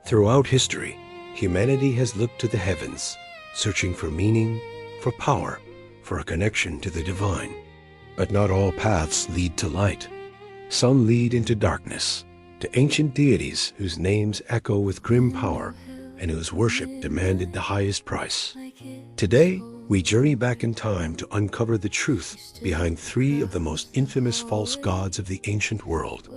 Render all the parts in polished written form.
Throughout history, humanity has looked to the heavens, searching for meaning, for power, for a connection to the divine. But not all paths lead to light. Some lead into darkness, to ancient deities whose names echo with grim power and whose worship demanded the highest price. Today, we journey back in time to uncover the truth behind three of the most infamous false gods of the ancient world: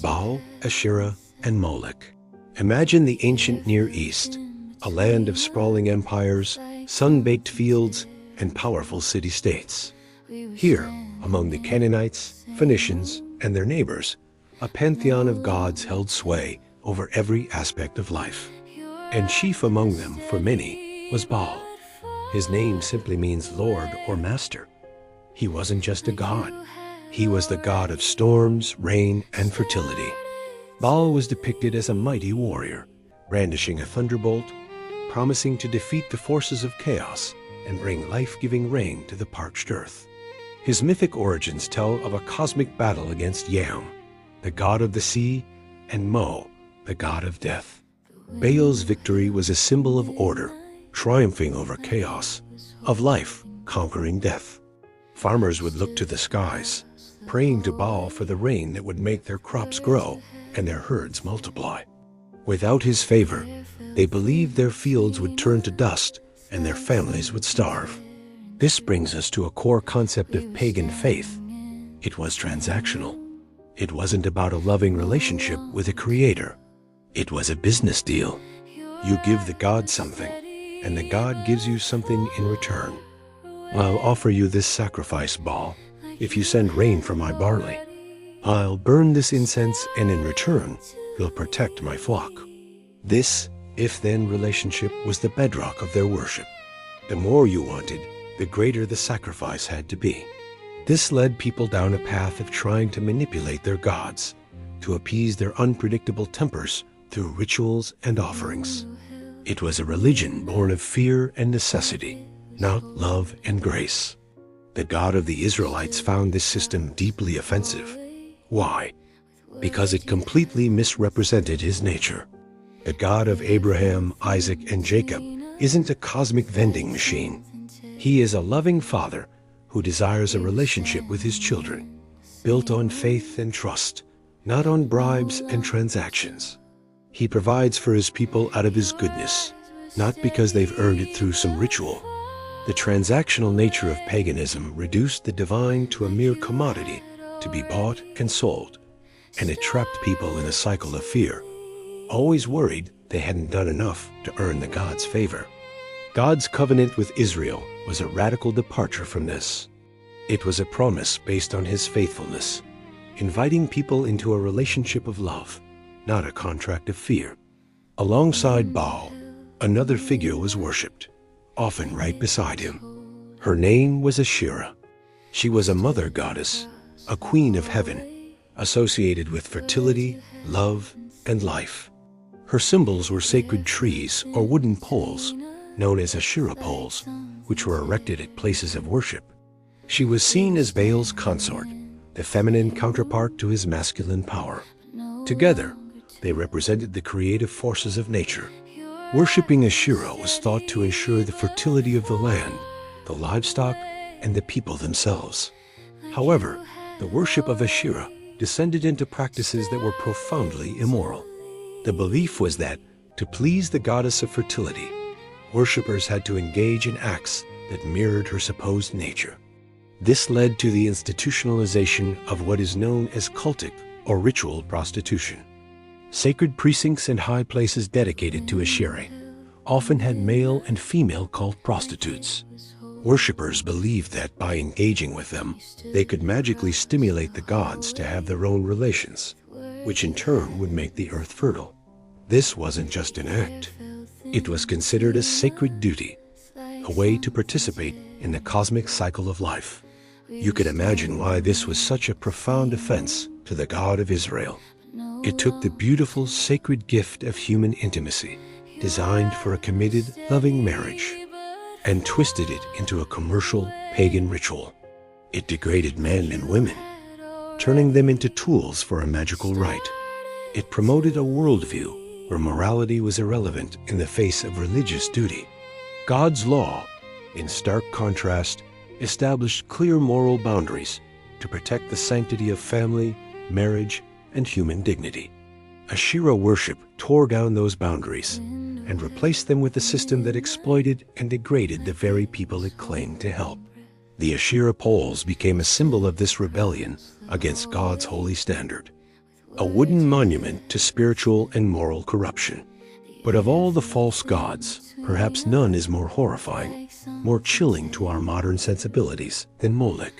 Baal, Asherah, and Molech. Imagine the ancient Near East, a land of sprawling empires, sun-baked fields, and powerful city-states. Here, among the Canaanites, Phoenicians, and their neighbors, a pantheon of gods held sway over every aspect of life. And chief among them, for many, was Baal. His name simply means Lord or Master. He wasn't just a god. He was the god of storms, rain, and fertility. Baal was depicted as a mighty warrior, brandishing a thunderbolt, promising to defeat the forces of chaos and bring life-giving rain to the parched earth. His mythic origins tell of a cosmic battle against Yam, the god of the sea, and Mo, the god of death. Baal's victory was a symbol of order, triumphing over chaos, of life conquering death. Farmers would look to the skies, praying to Baal for the rain that would make their crops grow and their herds multiply. Without his favor, they believed their fields would turn to dust and their families would starve. This brings us to a core concept of pagan faith. It was transactional. It wasn't about a loving relationship with a creator. It was a business deal. You give the god something, and the god gives you something in return. I'll offer you this sacrifice, Baal, if you send rain for my barley. I'll burn this incense, and in return, you'll protect my flock. This if-then relationship was the bedrock of their worship. The more you wanted, the greater the sacrifice had to be. This led people down a path of trying to manipulate their gods, to appease their unpredictable tempers through rituals and offerings. It was a religion born of fear and necessity, not love and grace. The God of the Israelites found this system deeply offensive. Why? Because it completely misrepresented his nature. The God of Abraham, Isaac, and Jacob isn't a cosmic vending machine. He is a loving father who desires a relationship with his children, built on faith and trust, not on bribes and transactions. He provides for his people out of his goodness, not because they've earned it through some ritual. The transactional nature of paganism reduced the divine to a mere commodity to be bought and sold, and it trapped people in a cycle of fear, always worried they hadn't done enough to earn the god's favor. God's covenant with Israel was a radical departure from this. It was a promise based on his faithfulness, inviting people into a relationship of love, not a contract of fear. Alongside Baal, another figure was worshipped, often right beside him. Her name was Asherah. She was a mother goddess, a queen of heaven, associated with fertility, love, and life. Her symbols were sacred trees or wooden poles, known as Asherah poles, which were erected at places of worship. She was seen as Baal's consort, the feminine counterpart to his masculine power. Together, they represented the creative forces of nature. Worshipping Asherah was thought to ensure the fertility of the land, the livestock, and the people themselves. However, the worship of Asherah descended into practices that were profoundly immoral. The belief was that, to please the goddess of fertility, worshippers had to engage in acts that mirrored her supposed nature. This led to the institutionalization of what is known as cultic or ritual prostitution. Sacred precincts and high places dedicated to Asherah often had male and female cult prostitutes. Worshippers believed that by engaging with them, they could magically stimulate the gods to have their own relations, which in turn would make the earth fertile. This wasn't just an act. It was considered a sacred duty, a way to participate in the cosmic cycle of life. You could imagine why this was such a profound offense to the God of Israel. It took the beautiful, sacred gift of human intimacy, designed for a committed, loving marriage, and twisted it into a commercial, pagan ritual. It degraded men and women, turning them into tools for a magical rite. It promoted a worldview where morality was irrelevant in the face of religious duty. God's law, in stark contrast, established clear moral boundaries to protect the sanctity of family, marriage, and human dignity. Asherah worship tore down those boundaries and replaced them with a system that exploited and degraded the very people it claimed to help. The Asherah poles became a symbol of this rebellion against God's holy standard, a wooden monument to spiritual and moral corruption. But of all the false gods, perhaps none is more horrifying, more chilling to our modern sensibilities than Molech.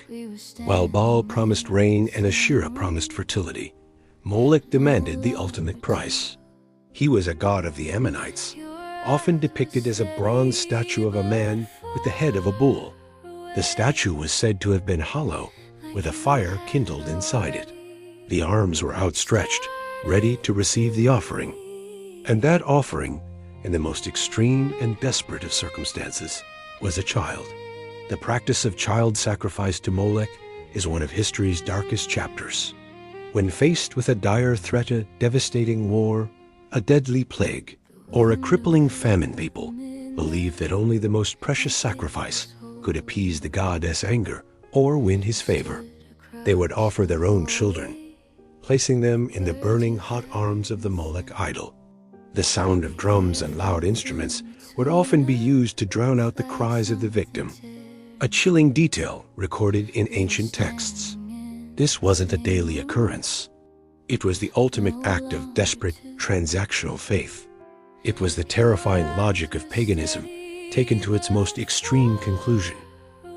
While Baal promised rain and Asherah promised fertility, Molech demanded the ultimate price. He was a god of the Ammonites, often depicted as a bronze statue of a man with the head of a bull. The statue was said to have been hollow, with a fire kindled inside it. The arms were outstretched, ready to receive the offering. And that offering, in the most extreme and desperate of circumstances, was a child. The practice of child sacrifice to Molech is one of history's darkest chapters. When faced with a dire threat, a devastating war, a deadly plague, or a crippling famine, people believed that only the most precious sacrifice could appease the god's anger or win his favor. They would offer their own children, placing them in the burning hot arms of the Molech idol. The sound of drums and loud instruments would often be used to drown out the cries of the victim, a chilling detail recorded in ancient texts. This wasn't a daily occurrence. It was the ultimate act of desperate, transactional faith. It was the terrifying logic of paganism taken to its most extreme conclusion.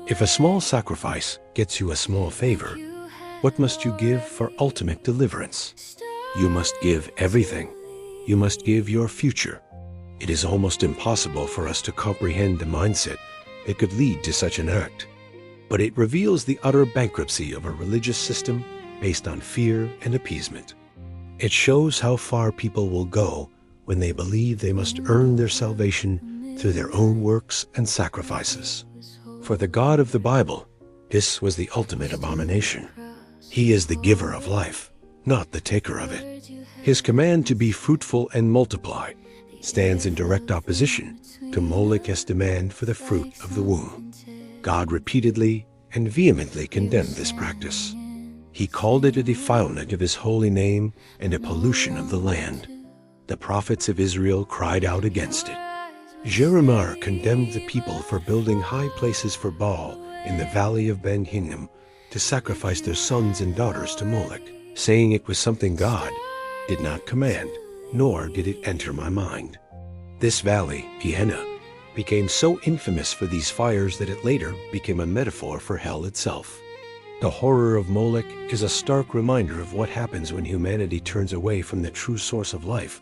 If a small sacrifice gets you a small favor, what must you give for ultimate deliverance? You must give everything. You must give your future. It is almost impossible for us to comprehend the mindset that could lead to such an act. But it reveals the utter bankruptcy of a religious system based on fear and appeasement. It shows how far people will go when they believe they must earn their salvation through their own works and sacrifices. For the God of the Bible, this was the ultimate abomination. He is the giver of life, not the taker of it. His command to be fruitful and multiply stands in direct opposition to Molech's demand for the fruit of the womb. God repeatedly and vehemently condemned this practice. He called it a defilement of his holy name and a pollution of the land. The prophets of Israel cried out against it. Jeremiah condemned the people for building high places for Baal in the valley of Ben Hinnom to sacrifice their sons and daughters to Molech, saying it was something God did not command, nor did it enter my mind. This valley, Gehenna, became so infamous for these fires that it later became a metaphor for hell itself. The horror of Molech is a stark reminder of what happens when humanity turns away from the true source of life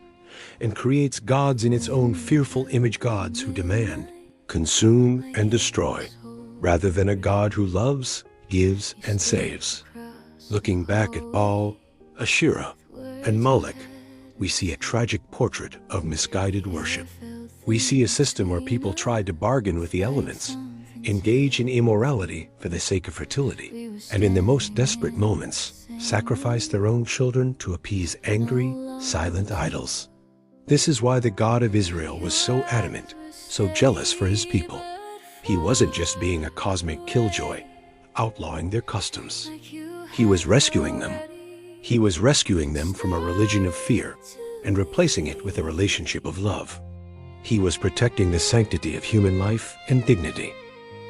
and creates gods in its own fearful image, gods who demand, consume, and destroy, rather than a God who loves, gives, and saves. Looking back at Baal, Asherah, and Molech, we see a tragic portrait of misguided worship. We see a system where people tried to bargain with the elements, engage in immorality for the sake of fertility, and in the most desperate moments, sacrifice their own children to appease angry, silent idols. This is why the God of Israel was so adamant, so jealous for his people. He wasn't just being a cosmic killjoy, outlawing their customs. He was rescuing them. He was rescuing them from a religion of fear and replacing it with a relationship of love. He was protecting the sanctity of human life and dignity.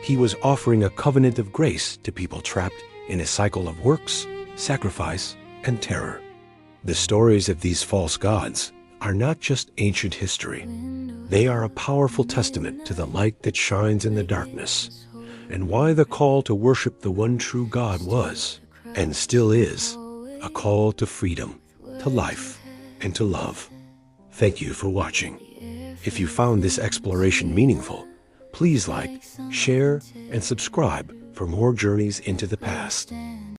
He was offering a covenant of grace to people trapped in a cycle of works, sacrifice, and terror. The stories of these false gods are not just ancient history. They are a powerful testament to the light that shines in the darkness, and why the call to worship the one true God was, and still is, a call to freedom, to life, and to love. Thank you for watching. If you found this exploration meaningful, please like, share, and subscribe for more journeys into the past.